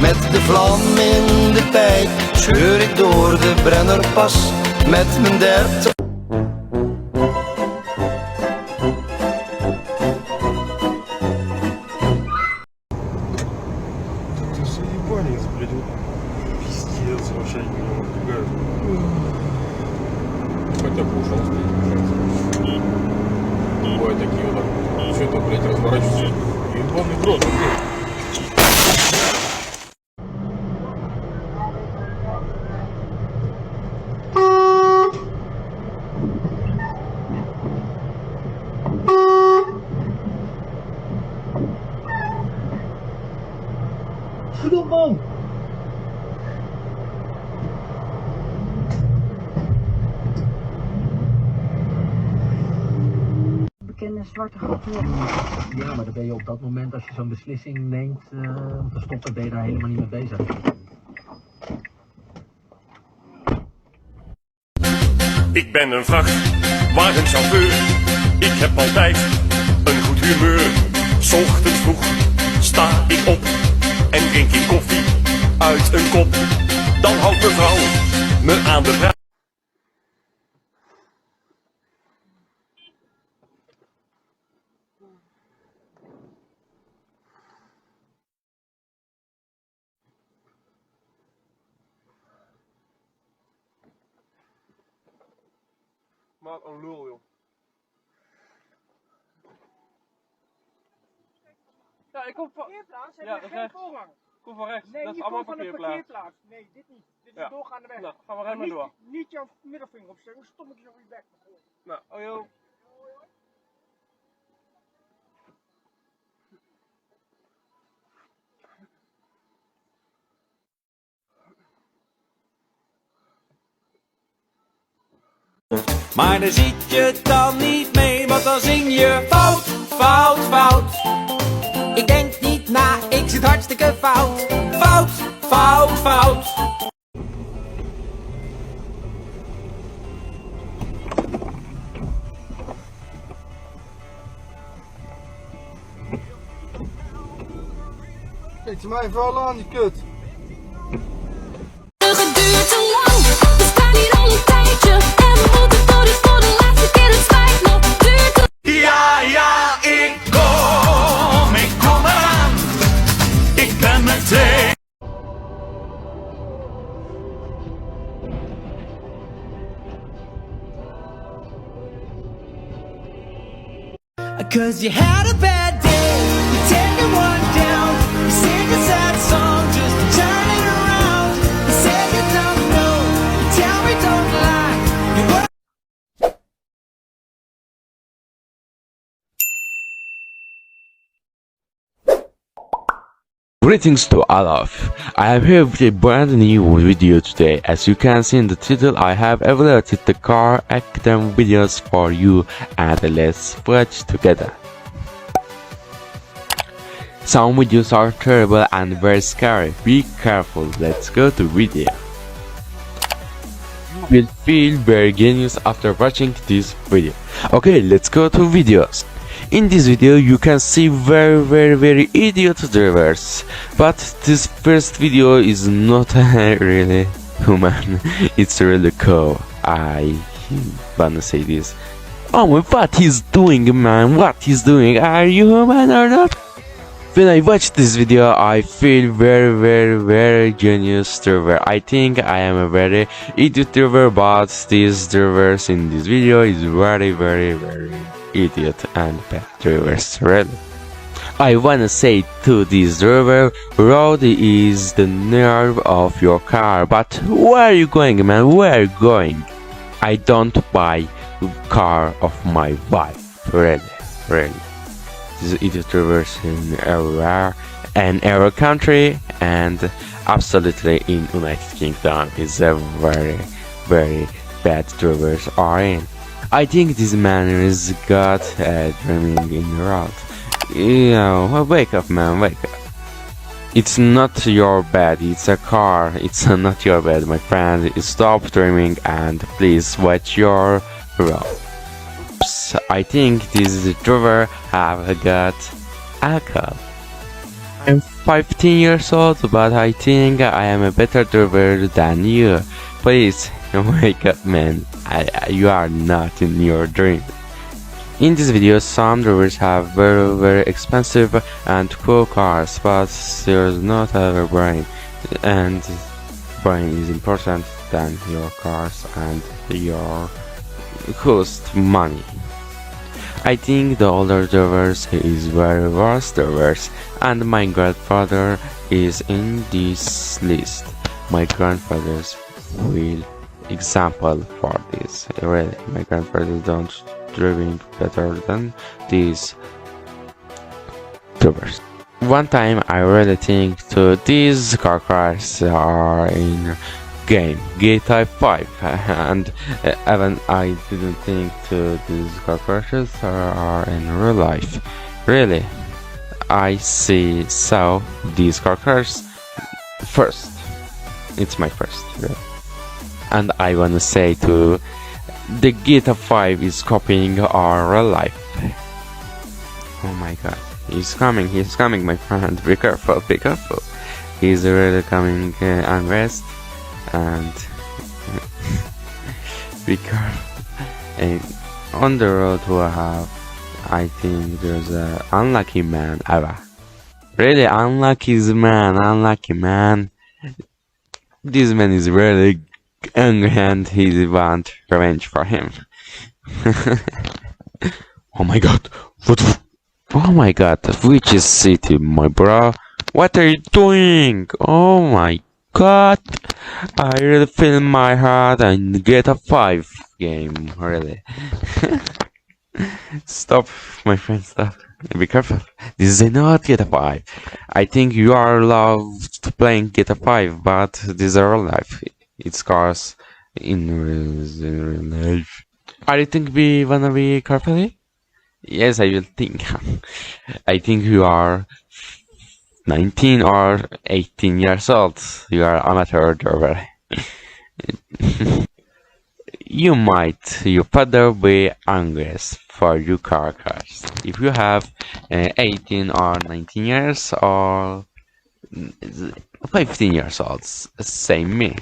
Met de vlam in de pijp scheur ik door de Brennerpas met mijn 30. Пиздец, вообще не напрягает. Хотя бы ушел стоит. Бывают такие вот так. Что-то, блядь, разворачивается. Ебаный в рот, блядь. Godman! Bekende zwarte groep. Ja, maar dan ben je op dat moment, als je zo'n beslissing neemt om te stoppen, ben je daar helemaal niet mee bezig. Ik ben een vrachtwagenchauffeur. Ik heb altijd een goed humeur. 's Ochtends vroeg sta ik op en drink ik koffie uit een kop. Dan houdt mevrouw me aan de praat. Wat een lul, joh. Ja, ik kom van... Parkeerplaats, heb Ja, je dat geen rechts. voorrang. Kom van rechts. Nee, Dat is je allemaal komt van de parkeerplaats. parkeerplaats. Nee, dit niet. Dit is Ja. een doorgaande weg. Nou, gaan we rijden maar door. Niet jouw middelvinger opsteken, dan stom ik je op je bek. Nou, oh joh. Maar dan zit je dan niet mee, want dan zing je fout, fout, fout. Ik denk niet na, ik zit hartstikke fout. Fout, fout, fout. Kijk ze mij vooral aan, die kut. Het duurt te lang, we staan hier al een tijdje. En we moeten door, dus voor de laatste keer, het spijt me. Duurt te... Ja, ja, ik kom eraan. Ik ben meteen. Cause you had a bad day, you take one down, you sing a sad song just to turn it around. You say you don't know, you tell me don't lie. You were Greetings to all of you. I am here with a brand new video today. As you can see in the title, I have uploaded the car accident videos for you, and let's watch together. Some videos are terrible and very scary. Be careful. Let's go to video. You will feel very genius after watching this video. Okay, let's go to videos. In this video you can see very idiot drivers, but this first video is not really human. It's really cool. I wanna say this. Oh, what he's doing, man? What he's doing? Are you human or not? When I watch this video, I feel very genius driver. I think I am a very idiot driver, but these drivers in this video is very idiot and bad drivers, really. I wanna say to this driver, road is the nerve of your car, but where are you going, man? Where are you going? I don't buy car of my wife, really. These idiot drivers in every country, and absolutely in United Kingdom is a very bad drivers are in. I think this man is got dreaming in the road. You know, wake up, man, wake up. It's not your bed, it's a car. It's not your bed, my friend. Stop dreaming and please watch your road. I think this driver have got alcohol. I'm 15 years old, but I think I am a better driver than you. Please, wake up, man. You are not in your dream. In this video, some drivers have very expensive and cool cars, but there's not a brain, and brain is important than your cars and your cost money. I think the older drivers is very worst drivers, and my grandfather is in this list. My grandfather's will example for this. Really, my grandfather don't driving better than these drivers. One time I really think to these car crashes are in game GTA 5 and even I didn't think to these car crashes are in real life. Really, I saw these car crashes first. It's my first, really. And I wanna say to the GTA 5 is copying our real life. Oh my god, he's coming, my friend. Be careful, be careful. He's really coming unrest and be careful. And on the road we have, I think there's a unlucky man ever. Really unlucky man. This man is really angry and he wants revenge for him. Oh my god, what? Oh my god, which is city, my bro? What are you doing? Oh my god, I really feel my heart and get a 5 game, really. Stop, my friend, stop. Be careful. This is not GTA 5. I think you are loved playing GTA 5, but this is real life. It's cars in real life. Are you think we wanna be carefully? Yes, I will think. I think you are 19 or 18 years old. You are amateur driver. Your father be angry for your car crash. If you have 18 or 19 years or 15 years old, same me.